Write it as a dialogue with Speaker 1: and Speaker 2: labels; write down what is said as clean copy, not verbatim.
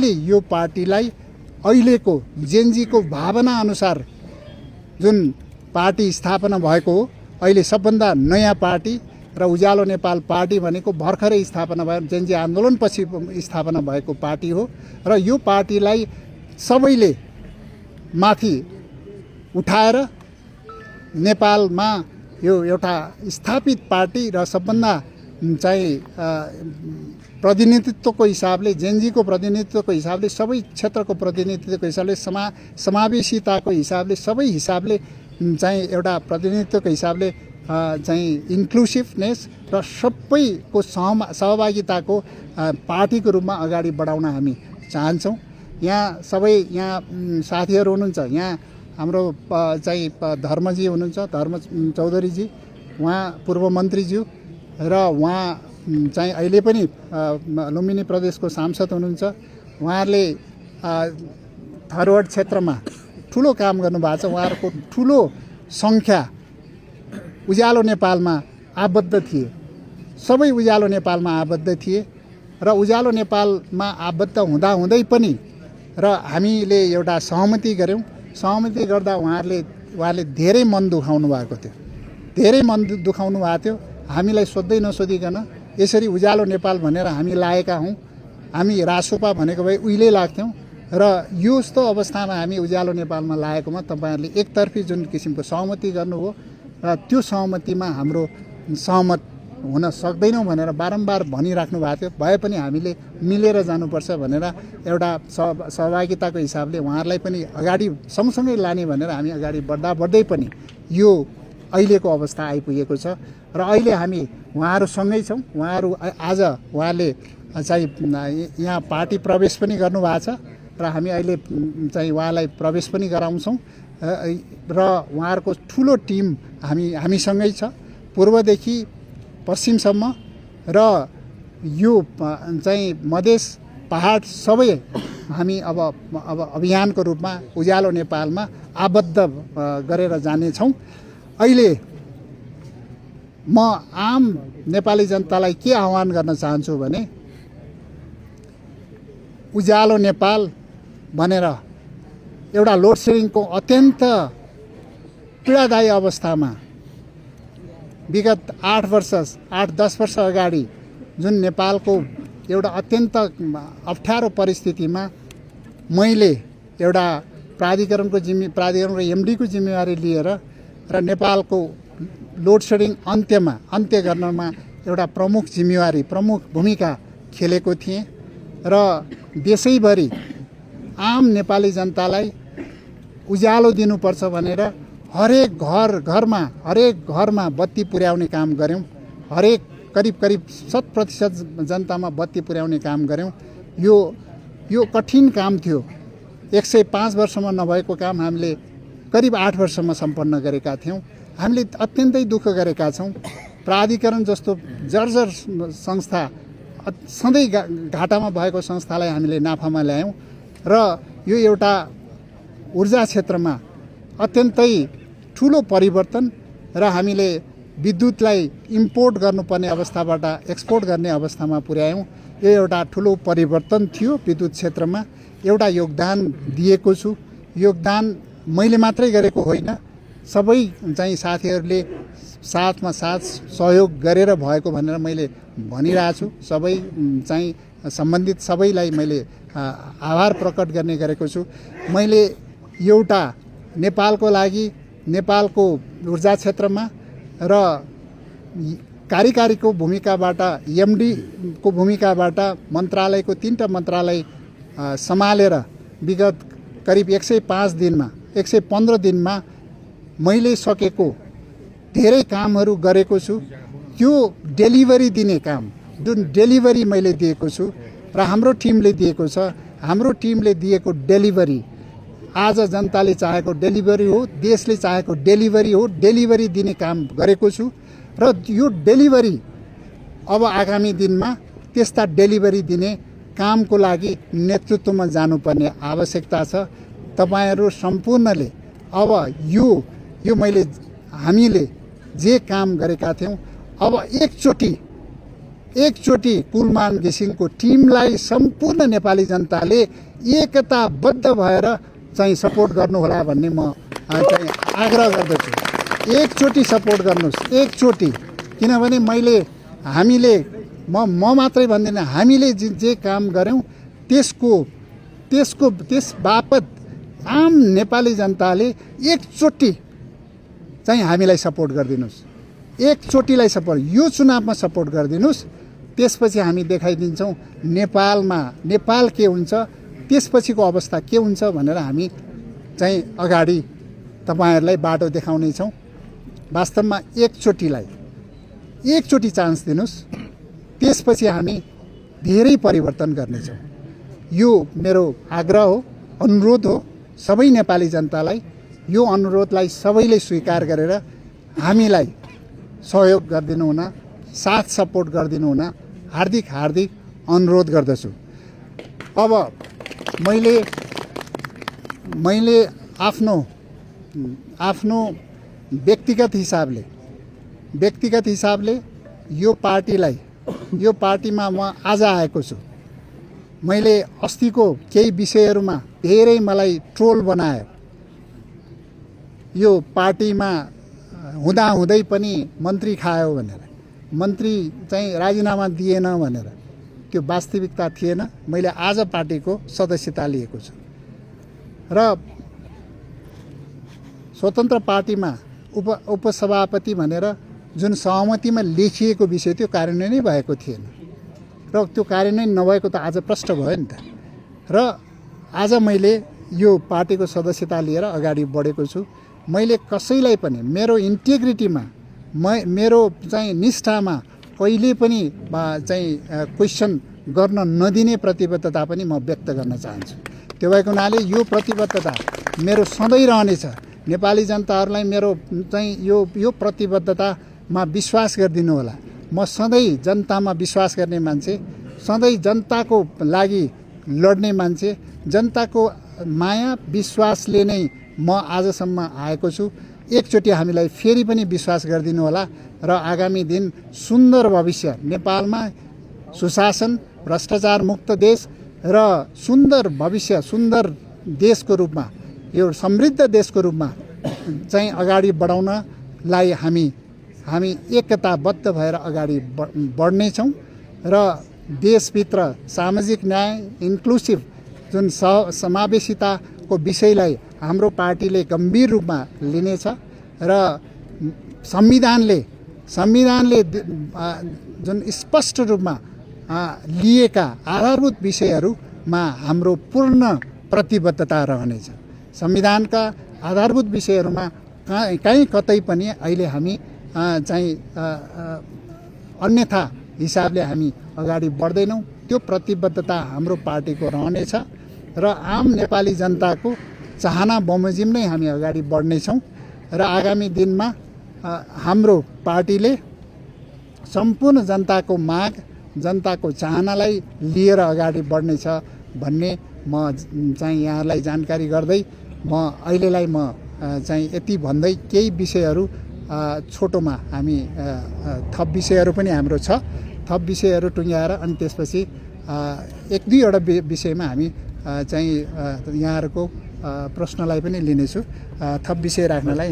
Speaker 1: यो पार्टीलाई अहिलेको जेनजीको भावना अनुसार जुन पार्टी स्थापना भएको हो, अहिले सबभन्दा नयाँ पार्टी र उज्यालो नेपाल पार्टी भनेको भर्खरै स्थापना भयो, जेनजी आन्दोलनपछि स्थापना भएको पार्टी हो र यो पार्टीलाई सबैले माथि उठाएर नेपालमा यो एउटा स्थापित पार्टी र सबभन्दा चाहिँ प्रतिनिधित्वको हिसाबले, जेनजीको प्रतिनिधित्वको हिसाबले, सबै क्षेत्रको प्रतिनिधित्वको हिसाबले, समावेशिताको हिसाबले, सबै हिसाबले चाहिँ एउटा प्रतिनिधित्वको हिसाबले चाहिँ इन्क्लुसिभनेस र सबैको सहभागिताको पार्टीको रूपमा अगाडि बढाउन हामी चाहन्छौँ। यहाँ साथीहरू हुनुहुन्छ, यहाँ हाम्रो चाहिँ धर्मजी हुनुहुन्छ, धर्म चौधरीजी, उहाँ पूर्व मन्त्रीज्यू र उहाँ चाहिँ अहिले पनि लुम्बिनी प्रदेशको सांसद हुनुहुन्छ। उहाँहरूले फरवर्ड क्षेत्रमा ठुलो काम गर्नुभएको छ। उहाँहरूको ठुलो सङ्ख्या उज्यालो नेपालमा आबद्ध थिए, सबै उज्यालो नेपालमा आबद्ध थिए र उज्यालो नेपालमा आबद्ध हुँदाहुँदै पनि र हामीले एउटा सहमति गऱ्यौँ। सहमति गर्दा उहाँले धेरै मन दुखाउनु भएको थियो, धेरै मन दुखाउनु भएको थियो। हामीलाई सोध्दै नसोधिकन यसरी उज्यालो नेपाल भनेर हामी लागेका हौँ, हामी रासोपा भनेको भए उहिले लाग्थ्यौँ र यस्तो अवस्थामा हामी उज्यालो नेपालमा लागेकोमा तपाईँहरूले एकतर्फी जुन किसिमको सहमति गर्नुभयो र त्यो सहमतिमा हाम्रो सहमत हुन सक्दैनौँ भनेर बारम्बार भनिराख्नु भएको थियो। भए पनि हामीले मिलेर जानुपर्छ भनेर एउटा सहभागिताको हिसाबले उहाँहरूलाई पनि अगाडि सँगसँगै लाने भनेर हामी अगाडि बढ्दै पनि यो अहिलेको अवस्था आइपुगेको छ र अहिले हामी उहाँहरूसँगै छौँ। उहाँले चाहिँ यहाँ पार्टी प्रवेश पनि गर्नुभएको छ र हामी अहिले चाहिँ उहाँलाई प्रवेश पनि गराउँछौँ र उहाँहरूको ठुलो टिम हामीसँगै छ, पूर्वदेखि पश्चिमसम्म र यो चाहिँ मधेस पहाड सबै हामी अब अभियानको रूपमा उज्यालो नेपालमा आबद्ध गरेर जानेछौँ। अहिले म आम नेपाली जनतालाई के आह्वान गर्न चाहन्छु भने उज्यालो नेपाल भनेर एउटा लोड सेडिङको अत्यन्त पीडादायी अवस्थामा विगत 8-10 वर्ष अगाडि जुन नेपालको एउटा अत्यन्त अप्ठ्यारो परिस्थितिमा मैले एउटा प्राधिकरण र एमडीको जिम्मेवारी लिएर र नेपालको लोड सेडिङ अन्त्य गर्नमा एउटा प्रमुख भूमिका खेलेको थिएँ र देशैभरि आम नेपाली जनतालाई उज्यालो दिनुपर्छ भनेर हरेक घरमा बत्ती पुर्याउने काम गऱ्यौँ। हरेक करिब 100% जनतामा बत्ती पुर्याउने काम गऱ्यौँ। यो कठिन काम थियो। 105 वर्षमा नभएको काम हामीले करिब 8 वर्षमा सम्पन्न गरेका थियौँ। हामीले अत्यन्तै दुःख गरेका छौँ। प्राधिकरण जस्तो जर्जर संस्था, सधैँ घाटामा भएको संस्थालाई हामीले नाफामा ल्यायौँ र यो एउटा ऊर्जा क्षेत्रमा अत्यन्तै ठुलो परिवर्तन र हामीले विद्युतलाई इम्पोर्ट गर्नुपर्ने अवस्थाबाट एक्सपोर्ट गर्ने अवस्थामा पुर्यायौँ। यो एउटा ठुलो परिवर्तन थियो। विद्युत क्षेत्रमा एउटा योगदान दिएको छु। योगदान मैले मात्रै गरेको होइन, सबै चाहिँ साथीहरूले साथमा साथ सहयोग गरेर भएको भनेर मैले भनिरहेको छु। सबै चाहिँ सम्बन्धित सबैलाई मैले आभार प्रकट गर्ने गरेको छु। मैले एउटा नेपालको लागि नेपालको ऊर्जा क्षेत्रमा र कार्यकारीको भूमिकाबाट, एमडीको भूमिकाबाट मन्त्रालयको 3टा मन्त्रालय सम्हालेर विगत करिब 115 दिनमा मैले सकेको धेरै कामहरू गरेको छु। त्यो डेलिभरी दिने काम, जुन डेलिभरी मैले दिएको छु र हाम्रो टिमले दिएको छ, हाम्रो टिमले दिएको डेलिभरी आज जनताले चाहेको डेलिभरी हो, देशले चाहेको डेलिभरी हो। डेलिभरी दिने काम गरेको छु र यो डेलिभरी अब आगामी दिनमा त्यस्ता डेलिभरी दिने कामको लागि नेतृत्वमा जानुपर्ने आवश्यकता छ। तपाईहरू सम्पूर्णले अब यो हामीले जे काम गरेका थियौँ अब एकचोटि एकचोटि कुलमान घिसिङको टिमलाई सम्पूर्ण नेपाली जनताले एकताबद्ध भएर चाहिँ सपोर्ट गर्नुहोला भन्ने म चाहिँ आग्रह गर्दछु। एकचोटि सपोर्ट गर्नुहोस्, एकचोटि। किनभने हामीले म मात्रै भन्दिनँ, हामीले जे काम गऱ्यौँ त्यस बापत आम नेपाली जनताले एकचोटि चाहिँ हामीलाई सपोर्ट गरिदिनुहोस्, एकचोटिलाई सपोर्ट, यो चुनावमा सपोर्ट गरिदिनुहोस्। त्यसपछि हामी देखाइदिन्छौँ नेपाल के हुन्छ, त्यसपछिको अवस्था के हुन्छ भनेर हामी चाहिँ अगाडि तपाईँहरूलाई बाटो देखाउनेछौँ। वास्तवमा एकचोटि चान्स दिनुहोस्, त्यसपछि हामी धेरै परिवर्तन गर्नेछौँ। यो मेरो आग्रह हो, अनुरोध हो सबै नेपाली जनतालाई। यो अनुरोधलाई सबैले स्वीकार गरेर हामीलाई सहयोग गरिदिनु हुन, साथ सपोर्ट गरिदिनु हुन हार्दिक अनुरोध गर्दछु। अब मैले आफ्नो व्यक्तिगत हिसाबले यो पार्टीमा म आज आएको छु। मैले अस्तिको केही विषयहरूमा धेरै मलाई ट्रोल बनायो। यो पार्टीमा हुँदै पनि मन्त्री खायो भनेर, मन्त्री चाहिँ राजीनामा दिएन भनेर, त्यो वास्तविकता थिएन। मैले आज पार्टीको सदस्यता लिएको छु र स्वतन्त्र पार्टीमा उपसभापति भनेर जुन सहमतिमा लेखिएको विषय त्यो कार्यान्वयन भएको थिएन र त्यो कार्यान्वयन नभएको त आज प्रष्ट भयो नि त। र आज मैले यो पार्टीको सदस्यता लिएर अगाडि बढेको छु। मैले कसैलाई पनि मेरो इन्टिग्रिटीमा मेरो चाहिँ निष्ठामा कहिले पनि चाहिँ क्वेसन गर्न नदिने प्रतिबद्धता पनि म व्यक्त गर्न चाहन्छु। त्यो भएको हुनाले यो प्रतिबद्धता मेरो सधैँ रहनेछ। नेपाली जनताहरूलाई मेरो चाहिँ यो प्रतिबद्धतामा विश्वास गरिदिनु होला। म सधैँ जनतामा विश्वास गर्ने मान्छे, सधैँ जनताको लागि लड्ने मान्छे, जनताको माया विश्वासले नै म आजसम्म आएको छु। एकचोटि हामीलाई फेरि पनि विश्वास गरिदिनु होला र आगामी दिन सुन्दर भविष्य, नेपालमा सुशासन, भ्रष्टाचार मुक्त देश र सुन्दर भविष्य, सुन्दर देशको रूपमा, यो समृद्ध देशको रूपमा चाहिँ अगाडि बढाउनलाई हामी एकताबद्ध भएर अगाडि बढ्नेछौँ र देशभित्र सामाजिक न्याय, इन्क्लुसिभ जुन समावेशिताको विषयलाई हाम्रो पार्टीले गम्भीर रूपमा लिनेछ र संविधानले जुन स्पष्ट रूपमा लिएका आधारभूत विषयहरूमा हाम्रो पूर्ण प्रतिबद्धता रहनेछ। संविधानका आधारभूत विषयहरूमा कहीँ कतै पनि अहिले हामी चाहिँ अन्यथा हिसाबले हामी अगाडि बढ्दैनौँ। त्यो प्रतिबद्धता हाम्रो पार्टीको रहनेछ र आम नेपाली जनताको चाहना बमोजिम नै हामी अगाडि बढ्नेछौँ र आगामी दिनमा हाम्रो पार्टीले सम्पूर्ण जनताको माग, जनताको चाहनालाई लिएर अगाडि बढ्नेछ भन्ने म चाहिँ यहाँलाई जानकारी गर्दै अहिलेलाई म चाहिँ यति भन्दै केही विषयहरू छोटोमा हामी थप विषयहरू पनि हाम्रो छ, थप विषयहरू टुङ्ग्याएर अनि त्यसपछि एक दुईवटा विषयमा हामी चाहिँ यहाँहरूको प्रश्नलाई पनि लिनेछु। थप विषय राख्नलाई